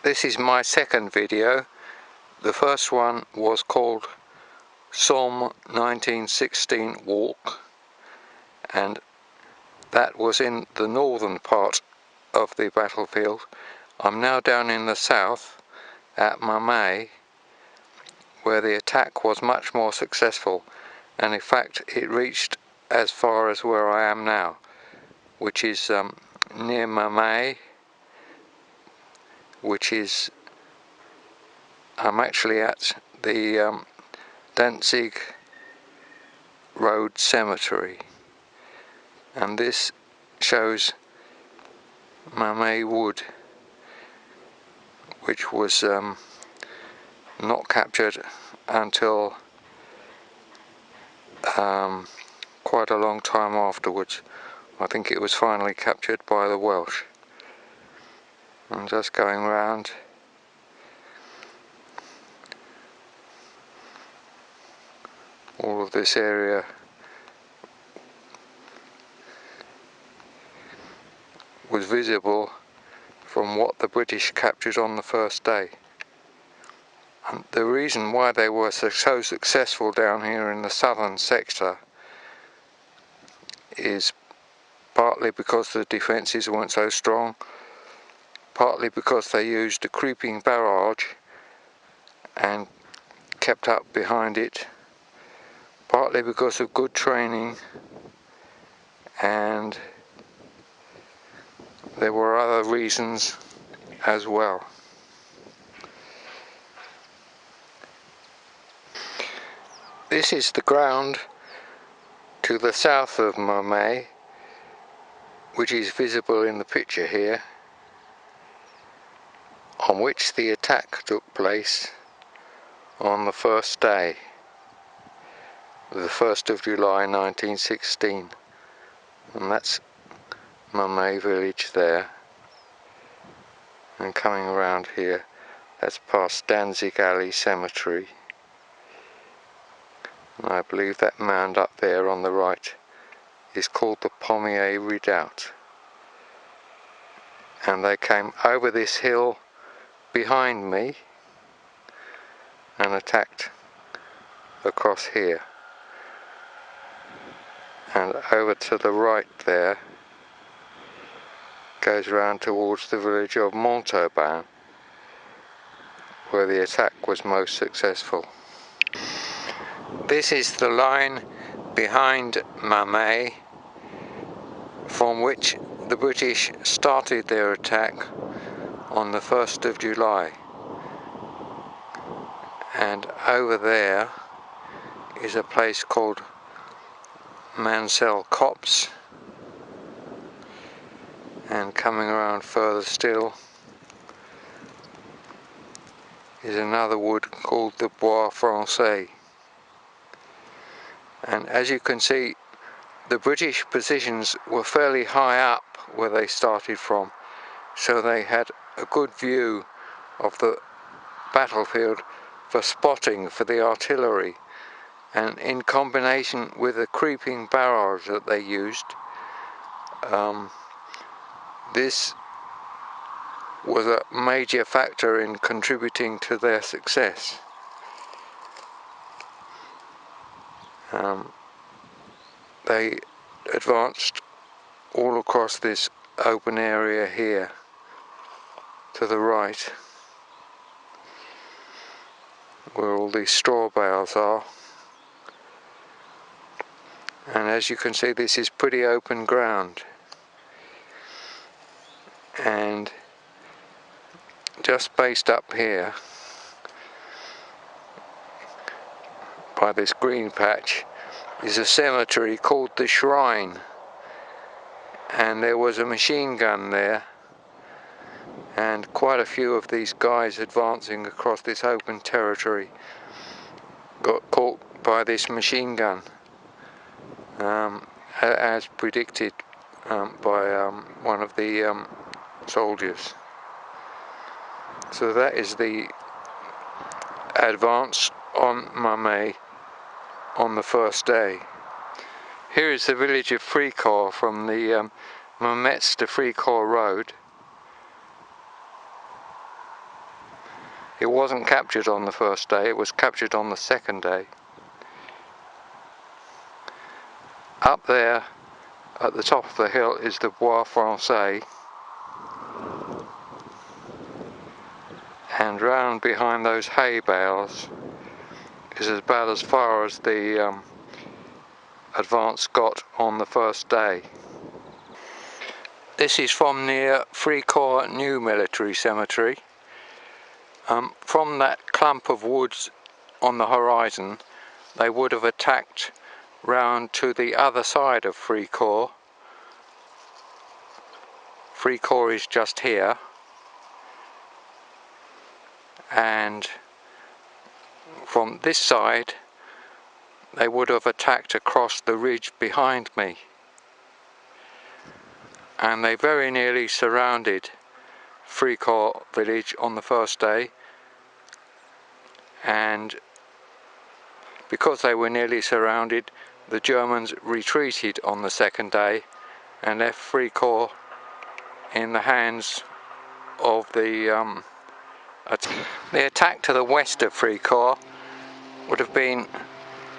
This is my second video. The first one was called Somme 1916 Walk, and that was in the northern part of the battlefield. I'm now down in the south at Maumee, where the attack was much more successful, and in fact it reached as far as where I am now, which is near Maumee, which is I'm actually at the Danzig Road Cemetery, and this shows Maumee Wood, which was not captured until quite a long time afterwards. I think it was finally captured by the Welsh. I'm just going round. All of this area was visible from what the British captured on the first day. And the reason why they were so successful down here in the southern sector is partly because the defences weren't so strong, partly because they used a creeping barrage and kept up behind it, partly because of good training, and there were other reasons as well. This is the ground to the south of Maumee, which is visible in the picture here, on which the attack took place on the first day, the 1st of July 1916, and that's Maumee village there. And coming around here, that's past Danzig Alley Cemetery, and I believe that mound up there on the right is called the Pommier Redoubt, and they came over this hill behind me and attacked across here, and over to the right there goes round towards the village of Montauban, where the attack was most successful. This is the line behind Maumee from which the British started their attack on the 1st of July. And over there is a place called Mansell Copse, and coming around further still is another wood called the Bois Français. And as you can see, the British positions were fairly high up where they started from, so they had a good view of the battlefield for spotting for the artillery, and in combination with the creeping barrage that they used, this was a major factor in contributing to their success. They advanced all across this open area here to the right, where all these straw bales are, and as you can see, this is pretty open ground. And just based up here by this green patch is a cemetery called the Shrine, and there was a machine gun there, and quite a few of these guys advancing across this open territory got caught by this machine gun, as predicted by one of the soldiers. So that is the advance on Maumee on the first day. Here is the village of Fricourt from the Mametz to Fricourt road, It wasn't captured on the first day, it was captured on the second day. Up there at the top of the hill is the Bois Français, and round behind those hay bales is about as far as the advance got on the first day. This is from near Fricourt New Military Cemetery. From that clump of woods on the horizon, they would have attacked round to the other side of Fricourt. Fricourt is just here, and from this side they would have attacked across the ridge behind me, and they very nearly surrounded Fricourt village on the first day, and because they were nearly surrounded, the Germans retreated on the second day and left Fricourt in the hands of the attack to the west of Fricourt would have been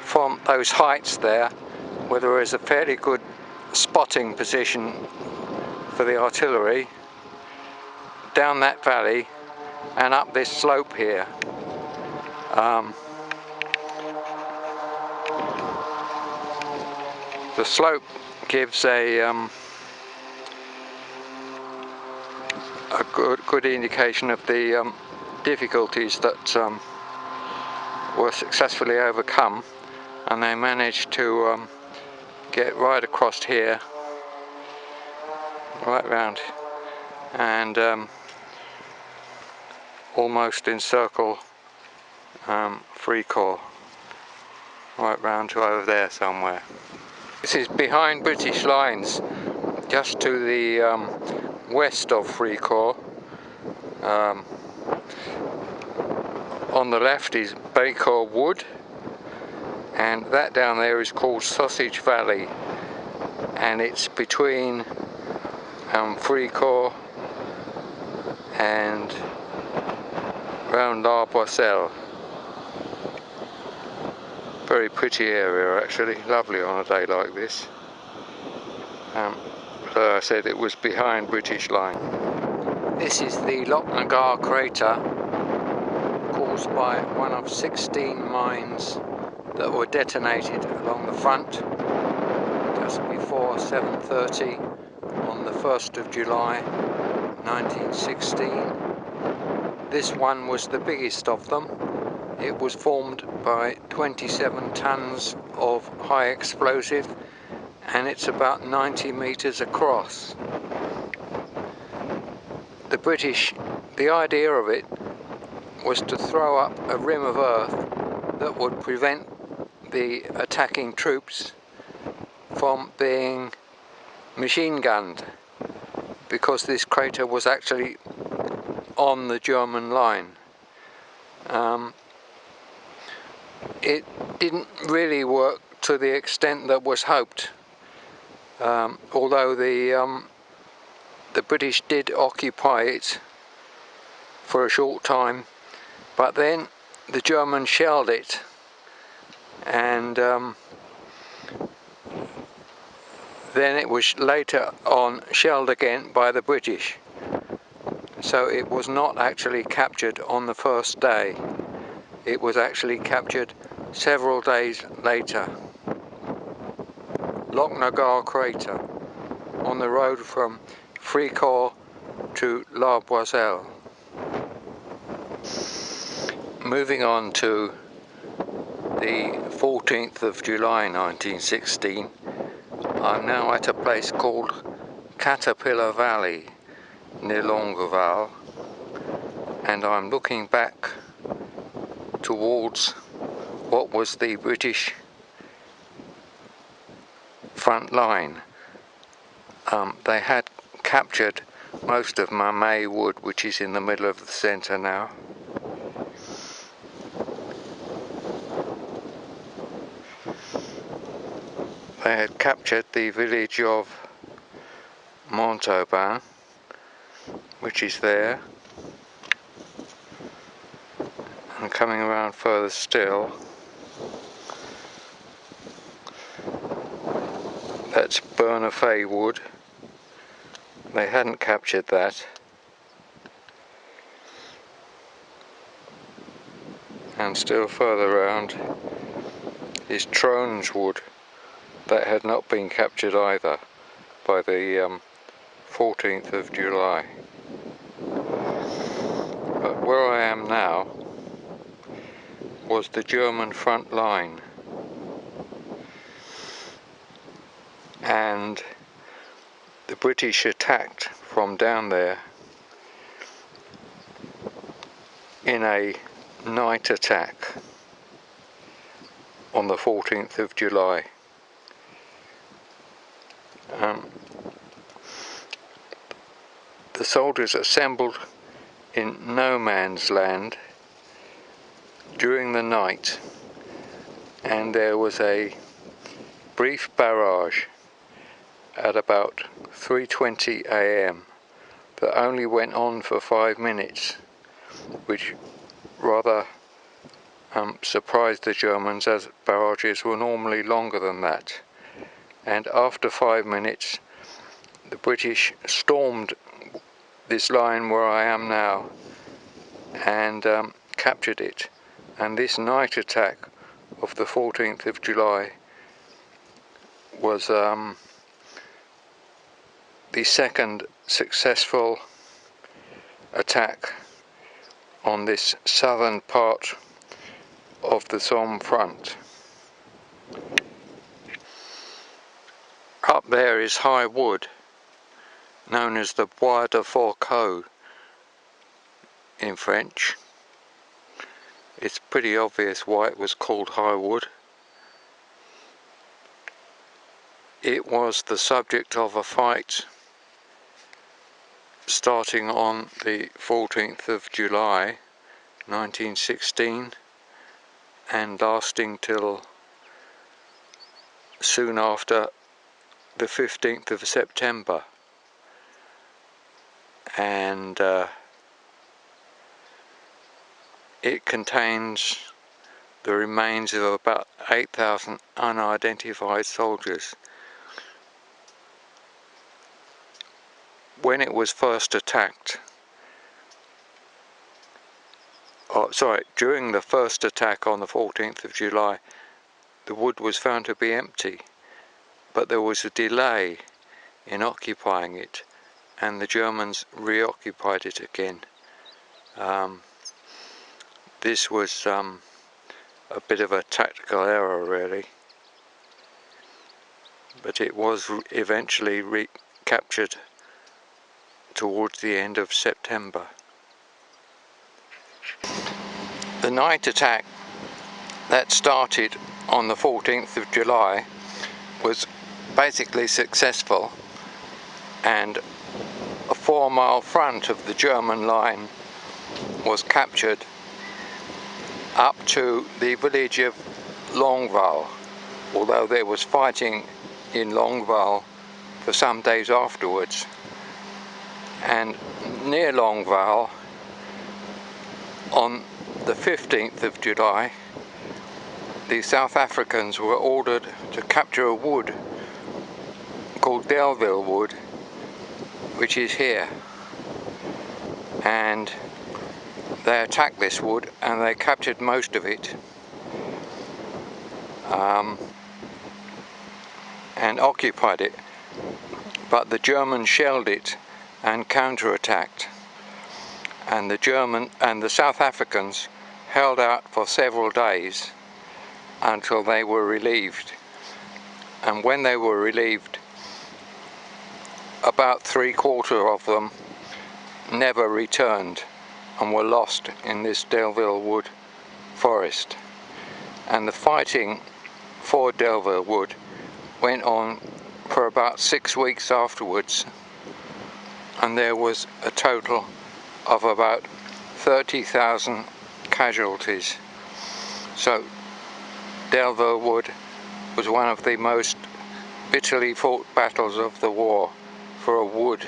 from those heights there, where there is a fairly good spotting position for the artillery, down that valley and up this slope here. The slope gives a good indication of the difficulties that were successfully overcome, and they managed to get right across here, right round, and almost encircle Fricourt, right round to over there somewhere. This is behind British lines, just to the west of Fricourt. On the left is Baker Wood, and that down there is called Sausage Valley, and it's between Fricourt and round La Boisselle. Very pretty area actually, lovely on a day like this. So I said it was behind British line. This is the Lochnagar crater, caused by one of 16 mines that were detonated along the front just before 7:30 on the 1st of July 1916. This one was the biggest of them. It was formed by 27 tons of high explosive, and it's about 90 meters across. The British, the idea of it was to throw up a rim of earth that would prevent the attacking troops from being machine gunned, because this crater was actually on the German line. It didn't really work to the extent that was hoped, although the British did occupy it for a short time, but then the Germans shelled it, and then it was later on shelled again by the British. So it was not actually captured on the first day. It was actually captured several days later. Lochnagar crater, on the road from Fricourt to La Boisselle. Moving on to the 14th of July 1916, I'm now at a place called Caterpillar Valley near Longueval, and I'm looking back towards what was the British front line. They had captured most of Mamey Wood, which is in the middle of the centre now. They had captured the village of Montauban, which is there. And coming around further still, that's Haig wood. They hadn't captured that. And still further round is Trones wood. That had not been captured either by the 14th of July. But where I am now was the German front line, and the British attacked from down there in a night attack on the 14th of July. The soldiers assembled in no man's land during the night, and there was a brief barrage at about 3:20 a.m. that only went on for 5 minutes, which rather surprised the Germans, as barrages were normally longer than that. And after 5 minutes, the British stormed this line where I am now and captured it. And this night attack of the 14th of July was the second successful attack on this southern part of the Somme front. Up there is high wood, known as the Bois de Fourcault in French. It's pretty obvious why it was called high wood. It was the subject of a fight starting on the 14th of July 1916 and lasting till soon after the 15th of September. And it contains the remains of about 8,000 unidentified soldiers. When it was first attacked, during the first attack on the 14th of July, the wood was found to be empty, but there was a delay in occupying it, and the Germans reoccupied it again. This was a bit of a tactical error, really, but it was eventually recaptured towards the end of September. The night attack that started on the 14th of July was basically successful, and a 4-mile front of the German line was captured up to the village of Longueval, although there was fighting in Longueval for some days afterwards. And near Longueval, on the 15th of July, the South Africans were ordered to capture a wood called Delville Wood, which is here. And they attacked this wood and they captured most of it, and occupied it, but the Germans shelled it and counterattacked, and the South Africans held out for several days until they were relieved. And when they were relieved, about 3/4 of them never returned and were lost in this Delville Wood forest. And the fighting for Delville Wood went on for about 6 weeks afterwards, and there was a total of about 30,000 casualties. So Delville Wood was one of the most bitterly fought battles of the war for a wood.